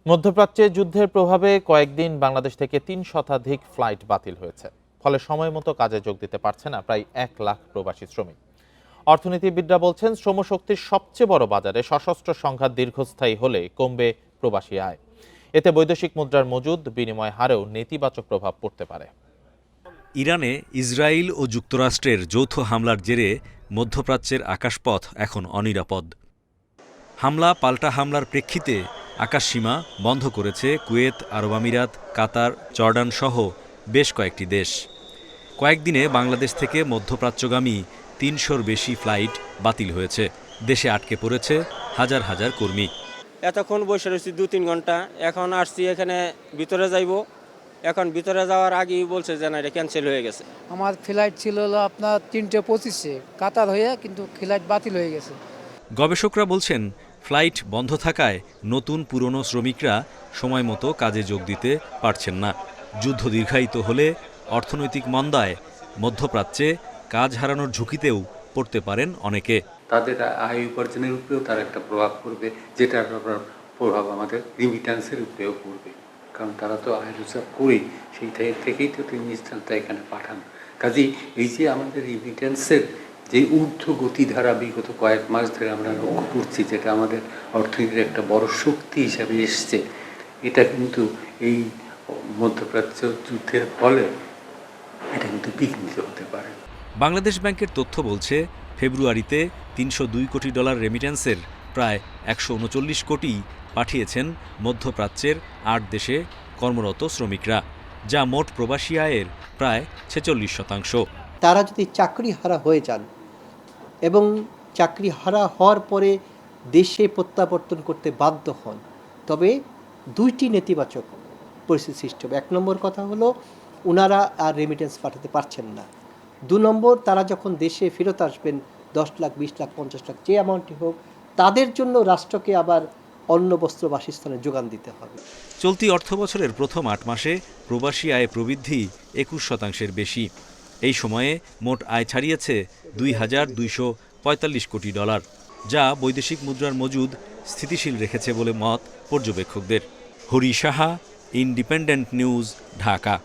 মধ্যপ্রাচ্যে যুদ্ধের প্রভাবে কয়েকদিন বাংলাদেশ থেকে ৩ শতাধিক ফ্লাইট বাতিল হয়েছে। ফলে সময় মতো কাজে যোগ দিতে পারছে না প্রায় ১ লাখ প্রবাসী শ্রমিক। অর্থনীতিবিদরা বলছেন, শ্রমশক্তির সবচেয়ে বড় বাজারে সশস্ত্র সংঘাত দীর্ঘস্থায়ী হলে কমবে প্রবাসী আয়। এতে বৈদেশিক মুদ্রার মজুদ, বিনিময় হারেও নেতিবাচক প্রভাব পড়তে পারে। ইরানে ইসরায়েল ও যুক্তরাষ্ট্রের যৌথ হামলার জেরে মধ্যপ্রাচ্যের আকাশপথ এখন অনিরাপদ। হামলা পাল্টা হামলার প্রেক্ষিতে আকাশসীমা বন্ধ করেছে কুয়েত, আরব আমিরাত, কাতার, জর্ডান সহ বেশ কয়েকটি দেশ। কয়েকদিনে বাংলাদেশ থেকে মধ্যপ্রাচ্যগামী ৩০০-র বেশি ফ্লাইট বাতিল হয়েছে। দেশে আটকে পড়েছে হাজার হাজার কর্মী। এতক্ষণ বসে রয়েছি ২-৩ ঘন্টা, এখন আসছি এখানে ভিতরে যাইব। এখন ভিতরে যাওয়ার আগেই বলছে যে না, এটা ক্যান্সেল হয়ে গেছে। আমার ফ্লাইট ছিল আপনার ৩:২৫-এ কাতার হয়ে, কিন্তু ফ্লাইট বাতিল হয়ে গেছে। গবেষকরা বলছেন, ফ্লাইট বন্ধ থাকায় নতুন পুরনো শ্রমিকরা সময় মতো কাজে যোগ দিতে পারছেন না। যুদ্ধ দীর্ঘায়িত হলে অর্থনৈতিক মন্দায় মধ্যপ্রাচ্যে কাজ হারানোর ঝুঁকিতেও পড়তে পারেন অনেকে। তাদের আয় উপার্জনের উপরেও তার একটা প্রভাব পড়বে, যেটার প্রভাব আমাদের রিমিটান্সের উপরেও পড়বে। কারণ তারা তো আয় রোজগার করেই সেই থেকেই তো জিনিসটা এখানে পাঠান। কাজেই এই যে আমাদের রিমিটেন্সের যে ঊর্ধ্বগতি ধারা বিগত কয়েক মাস ধরে আমরা লক্ষ্য করছি, যেটা আমাদের অর্থনীতির একটা বড় শক্তি হিসাবে এসছে, এটা কিন্তু এই মধ্যপ্রাচ্য যুদ্ধের ফলে এটা কিন্তু বিঘ্নিত হতে পারে। বাংলাদেশ ব্যাংকের তথ্য বলছে, ফেব্রুয়ারিতে $৩০২ কোটি রেমিটেন্সের প্রায় ১৩৯ কোটি পাঠিয়েছেন মধ্যপ্রাচ্যের ৮ দেশে কর্মরত শ্রমিকরা, যা মোট প্রবাসী আয়ের প্রায় ৪৬%। তারা যদি চাকরি হারা হয়ে যান এবং চাকরি হারা হওয়ার পরে দেশে প্রত্যাবর্তন করতে বাধ্য হন, তবে দুইটি নেতিবাচক পরিস্থিতি সৃষ্টি হবে। ১ নম্বর কথা হলো, ওনারা আর রেমিটেন্স পাঠাতে পারছেন না। ২ নম্বর, তারা যখন দেশে ফেরত আসবেন ১০ লাখ, ২০ লাখ, ৫০ লাখ, যে অ্যামাউন্টই হোক, তাদের জন্য রাষ্ট্রকে আবার অন্ন, বস্ত্র, বাসস্থানের যোগান দিতে হবে। চলতি অর্থবছরের প্রথম ৮ মাসে প্রবাসী আয় প্রবৃদ্ধি ২১% বেশি। এই সময়ে মোট আয় ছাড়িয়েছে $২,২৪৫ কোটি, যা বৈদেশিক মুদ্রার মজুদ স্থিতিশীল রেখেছে বলে মত পর্যবেক্ষকদের। Hari Saha, independent news, Dhaka.